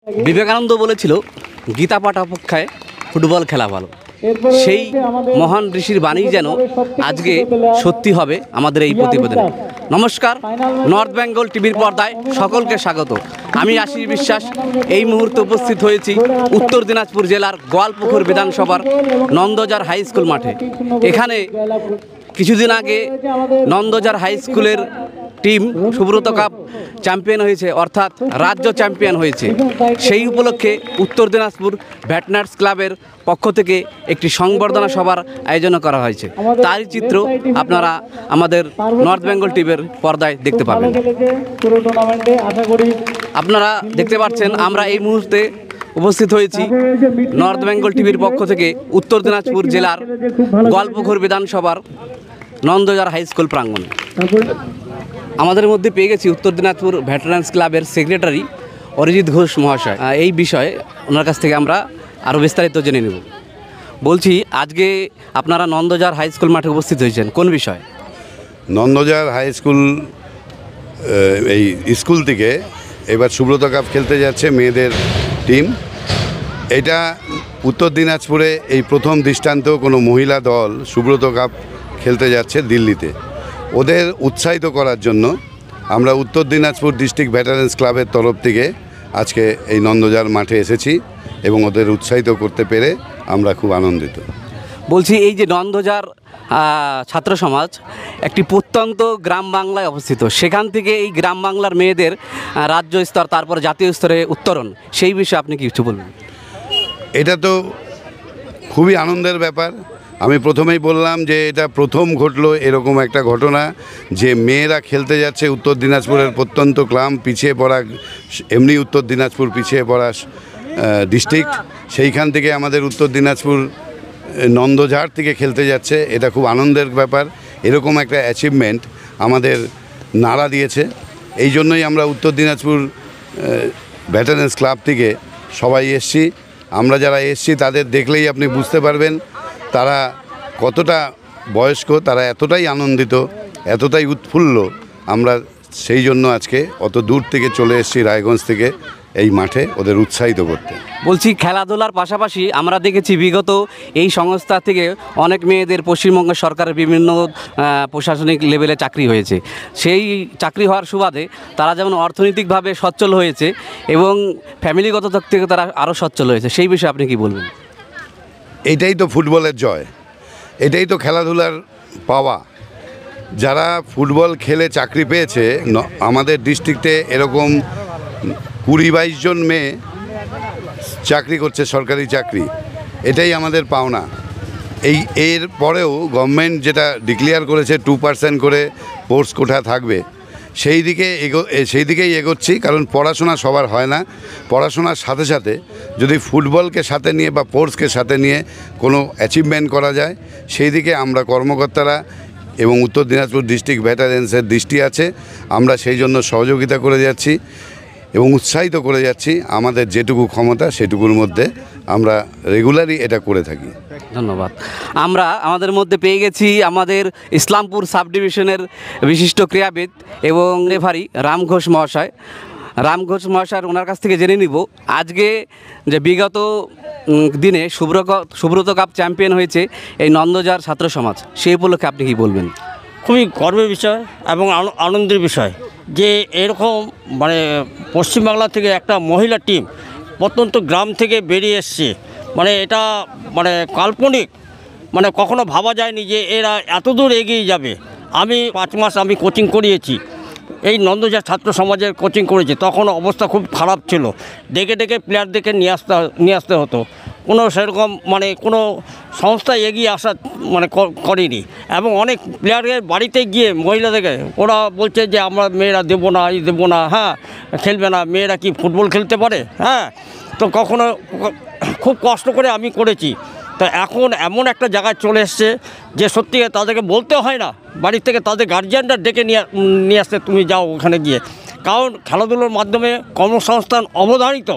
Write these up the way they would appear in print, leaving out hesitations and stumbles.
বিবেকানন্দ বলেছিল গীতা পাঠ অপেক্ষায় ফুটবল খেলা ভালো। সেই মহান ঋষির বাণী যেন আজকে সত্যি হবে আমাদের এই প্রতিবেদনে। নমস্কার, নর্থ বেঙ্গল টিভির পর্দায় সকলকে স্বাগত। আমি আশিস বিশ্বাস। এই মুহূর্তে উপস্থিত হয়েছি উত্তর দিনাজপুর জেলার গোয়ালপুকুর বিধানসভার নন্দজার হাই স্কুল মাঠে। এখানে কিছুদিন আগে নন্দজার হাই স্কুলের টিম সুব্রত কাপ চ্যাম্পিয়ন হয়েছে, অর্থাৎ রাজ্য চ্যাম্পিয়ন হয়েছে। সেই উপলক্ষে উত্তর দিনাজপুর ভেটেনার্স ক্লাবের পক্ষ থেকে একটি সংবর্ধনা সভার আয়োজন করা হয়েছে। তারই চিত্র আপনারা আমাদের নর্থ বেঙ্গল টিভির পর্দায় দেখতে পাবেন। আপনারা দেখতে পাচ্ছেন আমরা এই মুহূর্তে উপস্থিত হয়েছি নর্থ বেঙ্গল টিভির পক্ষ থেকে উত্তর দিনাজপুর জেলার গোয়ালপুকুর বিধানসভার নন্দজার হাই স্কুল প্রাঙ্গণে। আমাদের মধ্যে পেয়ে গেছি উত্তর দিনাজপুর ভেটেরান্স ক্লাবের সেক্রেটারি অরিজিৎ ঘোষ মহাশয়। এই বিষয়ে ওনার কাছ থেকে আমরা আরও বিস্তারিত জেনে নেব। বলছি, আজকে আপনারা নন্দজার হাই স্কুল মাঠে উপস্থিত হয়েছেন কোন বিষয়ে? নন্দজার হাই স্কুল এই স্কুল থেকে এবার সুব্রত কাপ খেলতে যাচ্ছে মেয়েদের টিম। এটা উত্তর দিনাজপুরে এই প্রথম দৃষ্টান্ত কোনো মহিলা দল সুব্রত কাপ খেলতে যাচ্ছে দিল্লিতে। ওদের উৎসাহিত করার জন্য আমরা উত্তর দিনাজপুর ডিস্ট্রিক্ট ভেটারেন্স ক্লাবের তরফ থেকে আজকে এই নন্দজার মাঠে এসেছি এবং ওদের উৎসাহিত করতে পেরে আমরা খুব আনন্দিত। বলছি, এই যে নন্দজার ছাত্র সমাজ একটি প্রত্যন্ত গ্রাম বাংলায় অবস্থিত, সেখান থেকে এই গ্রাম বাংলার মেয়েদের রাজ্য স্তর তারপর জাতীয় স্তরে উত্তরণ, সেই বিষয়ে আপনি কিছু বলবেন? এটা তো খুবই আনন্দের ব্যাপার। আমি প্রথমেই বললাম যে এটা প্রথম ঘটলো এরকম একটা ঘটনা যে মেয়েরা খেলতে যাচ্ছে উত্তর দিনাজপুরের প্রত্যন্ত গ্রাম, পিছিয়ে পড়া, এমনি উত্তর দিনাজপুর পিছিয়ে পড়া ডিস্ট্রিক্ট, সেইখান থেকে আমাদের উত্তর দিনাজপুর নন্দঝাড় থেকে খেলতে যাচ্ছে। এটা খুব আনন্দের ব্যাপার। এরকম একটা অ্যাচিভমেন্ট আমাদের নাড়া দিয়েছে। এই জন্যই আমরা উত্তর দিনাজপুর ভেটেরান্স ক্লাব থেকে সবাই এসছি। আমরা যারা এসছি তাদের দেখলেই আপনি বুঝতে পারবেন তারা কতটা বয়স্ক, তারা এতটাই আনন্দিত, এতটাই উৎফুল্ল। আমরা সেই জন্য আজকে অত দূর থেকে চলে এসেছি রায়গঞ্জ থেকে এই মাঠে ওদের উৎসাহিত করতে। বলছি, খেলাধুলার পাশাপাশি আমরা দেখেছি বিগত এই সংস্থা থেকে অনেক মেয়েদের পশ্চিমবঙ্গ সরকারের বিভিন্ন প্রশাসনিক লেভেলে চাকরি হয়েছে। সেই চাকরি হওয়ার সুবাদে তারা যেমন অর্থনৈতিকভাবে সচ্ছল হয়েছে এবং ফ্যামিলিগত দিক থেকে তারা আরও সচ্ছল হয়েছে, সেই বিষয়ে আপনি কি বলবেন? এটাই তো ফুটবলের জয়, এটাই তো খেলাধুলার পাওয়া। যারা ফুটবল খেলে চাকরি পেয়েছে, আমাদের ডিস্ট্রিক্টে এরকম 20-22 জন মেয়ে চাকরি করছে, সরকারি চাকরি। এটাই আমাদের পাওনা। এর পরেও গভর্নমেন্ট যেটা ডিক্লেয়ার করেছে 2% করে স্পোর্টস কোটা থাকবে, সেই দিকেই এগোচ্ছি। কারণ পড়াশোনা সবার হয় না। পড়াশোনার সাথে সাথে যদি ফুটবলকে সাথে নিয়ে বা স্পোর্টসকে সাথে নিয়ে কোনো অ্যাচিভমেন্ট করা যায়, সেই দিকে আমরা কর্মকর্তারা এবং উত্তর দিনাজপুর ডিস্ট্রিক্ট ভেটারেন্সের দৃষ্টি আছে। আমরা সেই জন্য সহযোগিতা করে যাচ্ছি এবং উৎসাহিত করে যাচ্ছি। আমাদের যেটুকু ক্ষমতা সেটুকুর মধ্যে আমরা রেগুলারই এটা করে থাকি। ধন্যবাদ। আমরা আমাদের মধ্যে পেয়ে গেছি আমাদের ইসলামপুর সাব ডিভিশনের বিশিষ্ট ক্রীড়াবিদ এবং রেফারি রাম ঘোষ মহাশয়। ওনার কাছ থেকে জেনে নিব আজকে যে বিগত দিনে সুব্রত কাপ চ্যাম্পিয়ন হয়েছে এই নন্দজার ছাত্র সমাজ, সেই উপলক্ষে আপনি কী বলবেন? খুবই গর্বের বিষয় এবং আনন্দের বিষয় যে এরকম মানে পশ্চিমবাংলা থেকে একটা মহিলা টিম প্রত্যন্ত গ্রাম থেকে বেরিয়ে এসছে। মানে এটা মানে কাল্পনিক, মানে কখনো ভাবা যায়নি যে এরা এত দূর এগিয়ে যাবে। আমি 5 মাস আমি কোচিং করিয়েছি, এই নন্দজার ছাত্র সমাজের কোচিং করেছি। তখন অবস্থা খুব খারাপ ছিল, ডেকে প্লেয়ারদেরকে নিয়ে আসতে হতো। কোনো সেরকম মানে কোনো সংস্থা এগিয়ে আসা মানে করেনি। এবং অনেক প্লেয়ারের বাড়িতে গিয়ে মহিলাদেরকে ওরা বলছে যে আমরা মেয়েরা দেবো না, হ্যাঁ খেলবে না, মেয়েরা কি ফুটবল খেলতে পারে? হ্যাঁ, তো কখনো খুব কষ্ট করে আমি করেছি। তো এখন এমন একটা জায়গায় চলে এসছে যে সত্যি তাদেরকে বলতে হয় না, বাড়ির থেকে তাদের গার্জিয়ানরা ডেকে নিয়ে আসতে তুমি যাও ওখানে গিয়ে। কারণ খেলাধুলোর মাধ্যমে কর্মসংস্থান অবধারিত,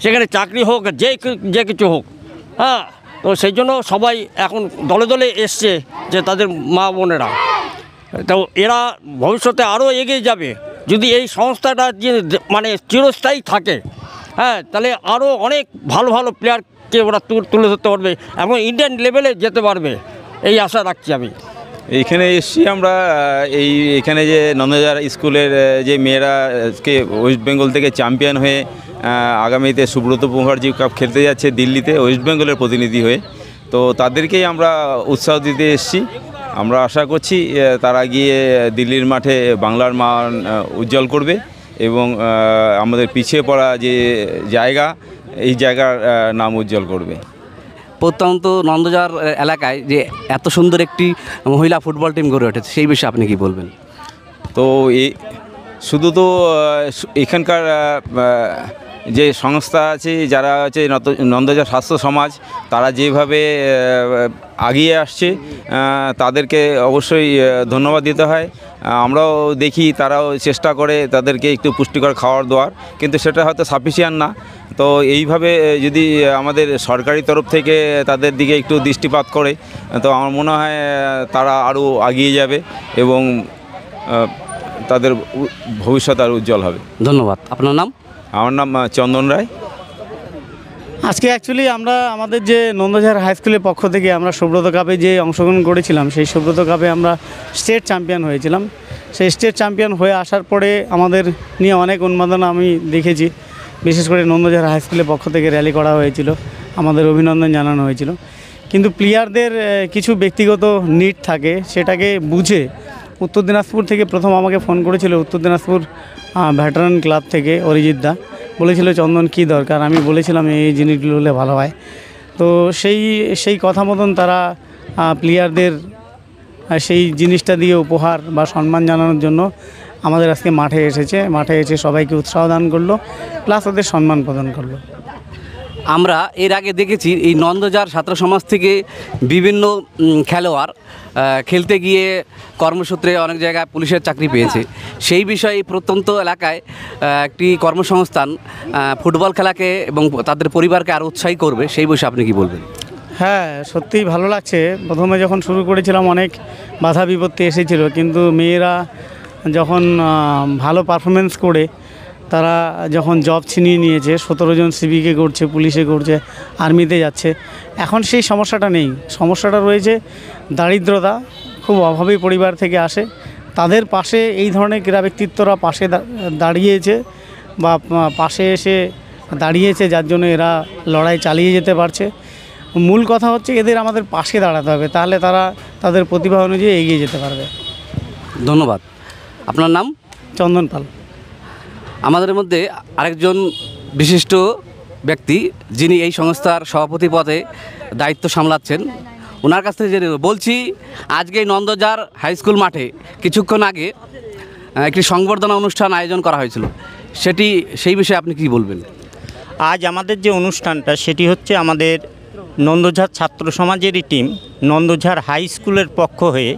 সেখানে চাকরি হোক যে কিছু হোক। হ্যাঁ, তো সেই জন্য সবাই এখন দলে দলে এসছে যে তাদের মা বোনেরা। তো এরা ভবিষ্যতে আরও এগিয়ে যাবে যদি এই সংস্থাটা যে মানে চিরস্থায়ী থাকে। হ্যাঁ, তাহলে আরও অনেক ভালো ভালো প্লেয়ারকে ওরা তুলে ধরতে পারবে এবং ইন্ডিয়ান লেভেলে যেতে পারবে, এই আশা রাখছি আমি। এইখানে এসছি আমরা এখানে যে নন্দজার স্কুলের যে মেয়েরা আজকে ওয়েস্ট বেঙ্গল থেকে চ্যাম্পিয়ন হয়ে আগামীতে সুব্রত মুখার্জি কাপ খেলতে যাচ্ছে দিল্লিতে ওয়েস্ট বেঙ্গলের প্রতিনিধি হয়ে, তো তাদেরকেই আমরা উৎসাহ দিতে এসেছি। আমরা আশা করছি তারা গিয়ে দিল্লির মাঠে বাংলার মান উজ্জ্বল করবে এবং আমাদের পিছিয়ে পড়া যে জায়গা এই জায়গার নাম উজ্জ্বল করবে। প্রত্যন্ত নন্দজার এলাকায় যে এত সুন্দর একটি মহিলা ফুটবল টিম গড়ে উঠেছে, সেই বিষয়ে আপনি কি বলবেন? তো এই শুধু তো এখানকার যে সংস্থা আছে যারা আছে নন্দজার স্বাস্থ্য সমাজ, তারা যেভাবে এগিয়ে আসছে তাদেরকে অবশ্যই ধন্যবাদ দিতে হয়। আমরাও দেখি তারাও চেষ্টা করে তাদেরকে একটু পুষ্টিকর খাবার দেওয়ার, কিন্তু সেটা হয়তো সাফিসিয়েন্ট না। তো এইভাবে যদি আমাদের সরকারি তরফ থেকে তাদের দিকে একটু দৃষ্টিপাত করে, তো আমার মনে হয় তারা আরও এগিয়ে যাবে এবং তাদের ভবিষ্যৎ আর উজ্জ্বল হবে। ধন্যবাদ। আপনার নাম? আমার নাম চন্দন রায়। আজকে অ্যাকচুয়ালি আমরা আমাদের যে নন্দঝাড় হাই স্কুলের পক্ষ থেকে আমরা সুব্রত কাপে যে অংশগ্রহণ করেছিলাম, সেই সুব্রত কাপে আমরা স্টেট চ্যাম্পিয়ন হয়েছিলাম। সেই স্টেট চ্যাম্পিয়ন হয়ে আসার পরে আমাদের নিয়ে অনেক উন্মাদনা আমি দেখেছি। বিশেষ করে নন্দঝাড় হাই স্কুলের পক্ষ থেকে র্যালি করা হয়েছিল, আমাদের অভিনন্দন জানানো হয়েছিল। কিন্তু প্লেয়ারদের কিছু ব্যক্তিগত নিড থাকে, সেটাকে বুঝে উত্তর দিনাজপুর থেকে প্রথম আমাকে ফোন করেছিল উত্তর দিনাজপুর ভেটারান ক্লাব থেকে অরিজিৎ দা, বলেছিল চন্দন কী দরকার। আমি বলেছিলাম এই জিনিসগুলো হলে ভালো হয়। তো সেই কথা মতন তারা প্লেয়ারদের সেই জিনিসটা দিয়ে উপহার বা সম্মান জানানোর জন্য আমাদের আজকে মাঠে এসেছে। মাঠে এসে সবাইকে উৎসাহ দান করলো, প্লাস ওদের সম্মান প্রদান করলো। আমরা এর আগে দেখেছি এই নন্দজার ছাত্র সমাজ থেকে বিভিন্ন খেলোয়াড় খেলতে গিয়ে কর্মসূত্রে অনেক জায়গায় পুলিশের চাকরি পেয়েছে। সেই বিষয়ে প্রত্যন্ত এলাকায় একটি কর্মসংস্থান ফুটবল খেলাকে এবং তাদের পরিবারকে আরও উৎসাহী করবে, সেই বিষয়ে আপনি কি বলবেন? হ্যাঁ, সত্যিই ভালো লাগছে। প্রথমে যখন শুরু করেছিলাম অনেক বাধা বিপত্তি এসেছিল, কিন্তু মেয়েরা যখন ভালো পারফরমেন্স করে তারা যখন জব ছিনিয়ে নিয়েছে, 17 জন সিভিকে করছে, পুলিশে করছে, আর্মিতে যাচ্ছে, এখন সেই সমস্যাটা নেই। সমস্যাটা রয়েছে দারিদ্রতা, খুব অভাবী পরিবার থেকে আসে, তাদের পাশে এই ধরনের ক্রীড়া ব্যক্তিত্বরা পাশে দাঁড়িয়েছে বা পাশে এসে দাঁড়িয়েছে, যার জন্য এরা লড়াই চালিয়ে যেতে পারছে। মূল কথা হচ্ছে এদের আমাদের পাশে দাঁড়াতে হবে, তাহলে তারা তাদের প্রতিভা অনুযায়ী এগিয়ে যেতে পারবে। ধন্যবাদ। আপনার নাম? চন্দন পাল। আমাদের মধ্যে আরেকজন বিশিষ্ট ব্যক্তি যিনি এই সংস্থার সভাপতি পদে দায়িত্ব সামলাচ্ছেন, ওনার কাছ থেকে জেনে বলছি, আজকে এই নন্দজার হাই স্কুল মাঠে কিছুক্ষণ আগে একটি সংবর্ধনা অনুষ্ঠান আয়োজন করা হয়েছিল, সেই বিষয়ে আপনি কি বলবেন? আজ আমাদের যে অনুষ্ঠানটা সেটি হচ্ছে আমাদের নন্দঝাড় ছাত্র সমাজেরই টিম নন্দঝাড় হাই স্কুলের পক্ষ হয়ে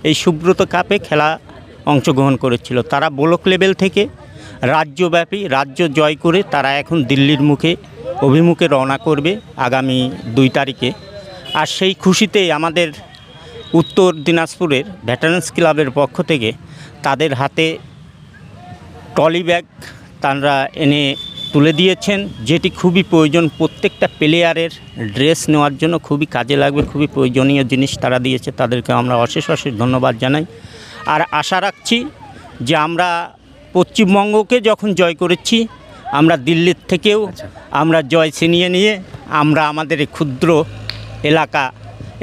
এই সুব্রত কাপে খেলা অংশগ্রহণ করেছিল। তারা ব্লক লেভেল থেকে রাজ্যব্যাপী রাজ্য জয় করে তারা এখন দিল্লির অভিমুখে রওনা করবে আগামী 2 তারিখে। আর সেই খুশিতে আমাদের উত্তর দিনাজপুরের ভেটারান্স ক্লাবের পক্ষ থেকে তাদের হাতে ট্রলি ব্যাগ তারা এনে তুলে দিয়েছেন, যেটি খুবই প্রয়োজন। প্রত্যেকটা প্লেয়ারের ড্রেস নেওয়ার জন্য খুবই কাজে লাগবে, খুবই প্রয়োজনীয় জিনিস তারা দিয়েছে। তাদেরকে আমরা অশেষ ধন্যবাদ জানাই। আর আশা রাখছি যে আমরা পশ্চিমবঙ্গকে যখন জয় করেছি, আমরা দিল্লির থেকেও আমরা জয় ছিনিয়ে নিয়ে আমরা আমাদের এই ক্ষুদ্র এলাকা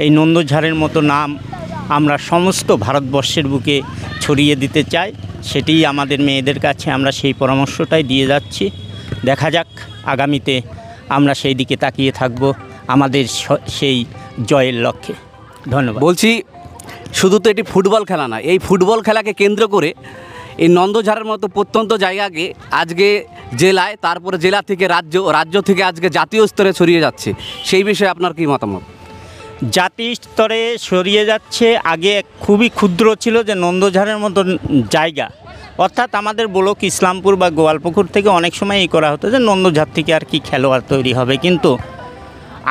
এই নন্দঝাড়ের মতো নাম আমরা সমস্ত ভারতবর্ষের বুকে ছড়িয়ে দিতে চাই। সেটিই আমাদের মেয়েদের কাছে আমরা সেই পরামর্শটাই দিয়ে যাচ্ছি। দেখা যাক আগামীতে আমরা সেই দিকে তাকিয়ে থাকব আমাদের সেই জয়ের লক্ষ্যে। ধন্যবাদ। বলছি, শুধু তো এটি ফুটবল খেলা না, এই ফুটবল খেলাকে কেন্দ্র করে এই নন্দঝাড়ের মতো প্রত্যন্ত জায়গাকে আজকে জেলায়, তারপরে জেলা থেকে রাজ্য থেকে আজকে জাতীয় স্তরে ছড়িয়ে যাচ্ছে, সেই বিষয়ে আপনার কি মতামত? জাতীয় স্তরে ছড়িয়ে যাচ্ছে। আগে খুবই ক্ষুদ্র ছিল যে নন্দঝাড়ের মতো জায়গা, অর্থাৎ আমাদের ব্লক ইসলামপুর বা গোয়ালপুকুর থেকে অনেক সময় এই করা হতো যে নন্দঝাড় থেকে আর কি খেলোয়াড় তৈরি হবে। কিন্তু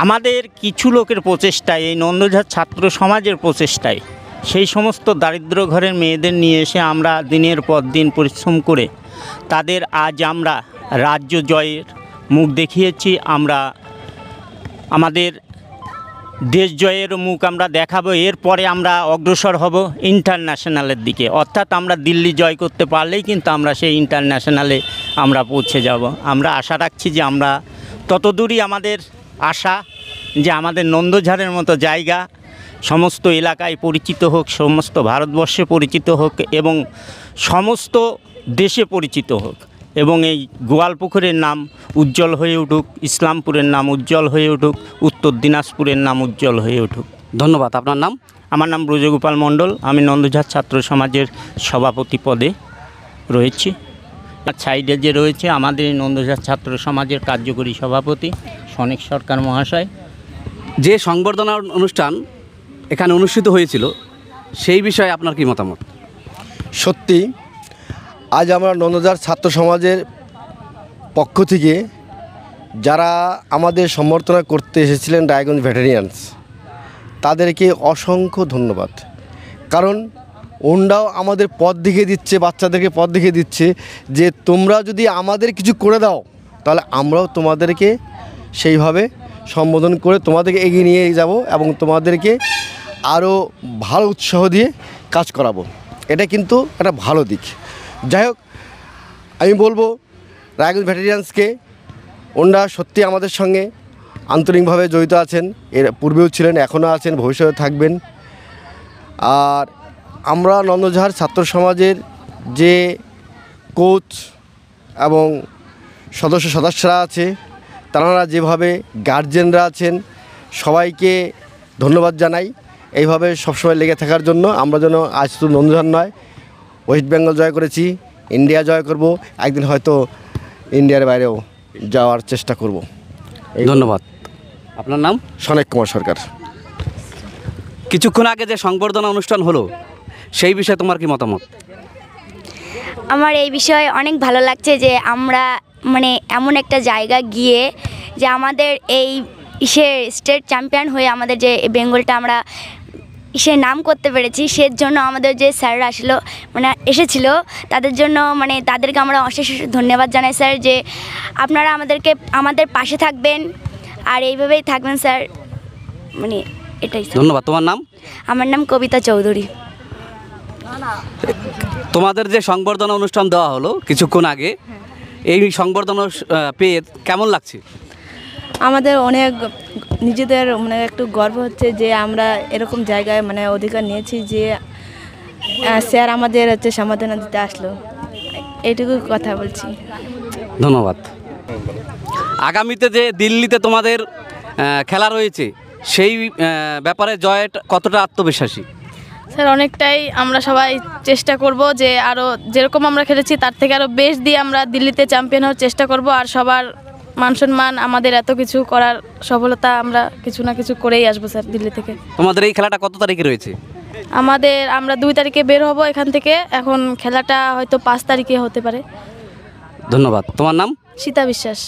আমাদের কিছু লোকের প্রচেষ্টায়, এই নন্দঝাড় ছাত্র সমাজের প্রচেষ্টায় সেই সমস্ত দারিদ্র ঘরের মেয়েদের নিয়ে এসে আমরা দিনের পর দিন পরিশ্রম করে তাদের আজ আমরা রাজ্য জয়ের মুখ দেখিয়েছি। আমরা আমাদের দেশ জয়ের মুখ আমরা দেখাবো। এরপরে আমরা অগ্রসর হব ইন্টারন্যাশনালের দিকে, অর্থাৎ আমরা দিল্লি জয় করতে পারলেই কিন্তু আমরা সেই ইন্টারন্যাশনালে আমরা পৌঁছে যাব। আমরা আশা রাখছি যে আমরা ততদূরই আমাদের আশা যে আমাদের নন্দঝাড়ের মতো জায়গা সমস্ত এলাকায় পরিচিত হোক, সমস্ত ভারতবর্ষে পরিচিত হোক এবং সমস্ত দেশে পরিচিত হোক, এবং এই গোয়ালপুকুরের নাম উজ্জ্বল হয়ে উঠুক, ইসলামপুরের নাম উজ্জ্বল হয়ে উঠুক, উত্তর দিনাজপুরের নাম উজ্জ্বল হয়ে উঠুক। ধন্যবাদ। আপনার নাম? আমার নাম ব্রজগোপাল মণ্ডল। আমি নন্দঝাড় ছাত্র সমাজের সভাপতি পদে রয়েছি। আর সাইডে যে রয়েছে আমাদের এই নন্দঝাড় ছাত্র সমাজের কার্যকরী সভাপতি সনেক সরকার মহাশয়। যে সংবর্ধনা অনুষ্ঠান এখানে অনুষ্ঠিত হয়েছিল সেই বিষয়ে আপনার কি মতামত? সত্যি আজ আমরা নন্দঝাড় ছাত্র সমাজের পক্ষ থেকে যারা আমাদের সম্বর্ধনা করতে এসেছিলেন রায়গঞ্জ ভেটেরিয়ান্স, তাদেরকে অসংখ্য ধন্যবাদ। কারণ ওনরাও আমাদের পথ দেখিয়ে দিচ্ছে, বাচ্চাদেরকে পথ দেখিয়ে দিচ্ছে যে তোমরা যদি আমাদের কিছু করে দাও তাহলে আমরাও তোমাদেরকে সেইভাবে সম্বোধন করে তোমাদেরকে এগিয়ে নিয়ে যাব এবং তোমাদেরকে আরও ভালো উৎসাহ দিয়ে কাজ করাবো। এটা কিন্তু একটা ভালো দিক। যাই হোক, আমি বলবো রায়গঞ্জ ভেটেরিয়ান্সকে, ওনারা সত্যি আমাদের সঙ্গে আন্তরিকভাবে জড়িত আছেন, এর পূর্বেও ছিলেন, এখনও আছেন, ভবিষ্যতে থাকবেন। আর আমরা নন্দঝাড় ছাত্র সমাজের যে কোচ এবং সদস্যরা আছে, তারা যেভাবে গার্জেনরা আছেন, সবাইকে ধন্যবাদ জানাই এইভাবে সবসময় লেগে থাকার জন্য। আমরা যেন আজ শুধু নন্দঝাড় নয়, ওয়েস্ট বেঙ্গল জয় করেছি, ইন্ডিয়া জয় করব, একদিন হয়তো ইন্ডিয়ার বাইরেও যাওয়ার চেষ্টা করব। ধন্যবাদ। আপনার নাম? সনেক কুমার সরকার। কিছুক্ষণ আগে যে সংবর্ধনা অনুষ্ঠান হলো সেই বিষয়ে তোমার কি মতামত? আমার এই বিষয়ে অনেক ভালো লাগছে যে আমরা মানে এমন একটা জায়গা গিয়ে যে আমাদের এই স্টেট চ্যাম্পিয়ন হয়ে আমাদের যে বেঙ্গলটা আমরা নাম করতে পেরেছি, সের জন্য আমাদের যে স্যাররা এসেছিল তাদের জন্য তাদেরকে আমরা অশেষ ধন্যবাদ জানাই স্যার, যে আপনারা আমাদের পাশে থাকবেন আর এইভাবেই থাকবেন স্যার। এটাই। ধন্যবাদ। তোমার নাম? আমার নাম কবিতা চৌধুরী। তোমাদের যে সংবর্ধনা অনুষ্ঠান দেওয়া হলো কিছুক্ষণ আগে, এই সংবর্ধনা পেয়ে কেমন লাগছে? আমাদের অনেক নিজেদের একটু গর্ব হচ্ছে যে আমরা এরকম জায়গায় অধিকার নিয়েছি, যে স্যার আমাদের সম্বর্ধনা দিতে আসলো। এইটুকু কথা বলছি। ধন্যবাদ। আগামীতে যে দিল্লিতে তোমাদের খেলা রয়েছে সেই ব্যাপারে জয় কতটা আত্মবিশ্বাসী? স্যার অনেকটাই। আমরা সবাই চেষ্টা করব যে আরও যেরকম আমরা খেলেছি তার থেকে আরও বেশ দিয়ে আমরা দিল্লিতে চ্যাম্পিয়ন হওয়ার চেষ্টা করব। আর সবার মান সম্মান, আমাদের এত কিছু করার সফলতা আমরা কিছু না কিছু করেই আসবো স্যার দিল্লি থেকে। তোমাদের এই খেলাটা কত তারিখে রয়েছে? আমরা 2 তারিখে বের হব এখান থেকে। এখন খেলাটা হয়তো 5 তারিখে হতে পারে। ধন্যবাদ। তোমার নাম? সীতা বিশ্বাস।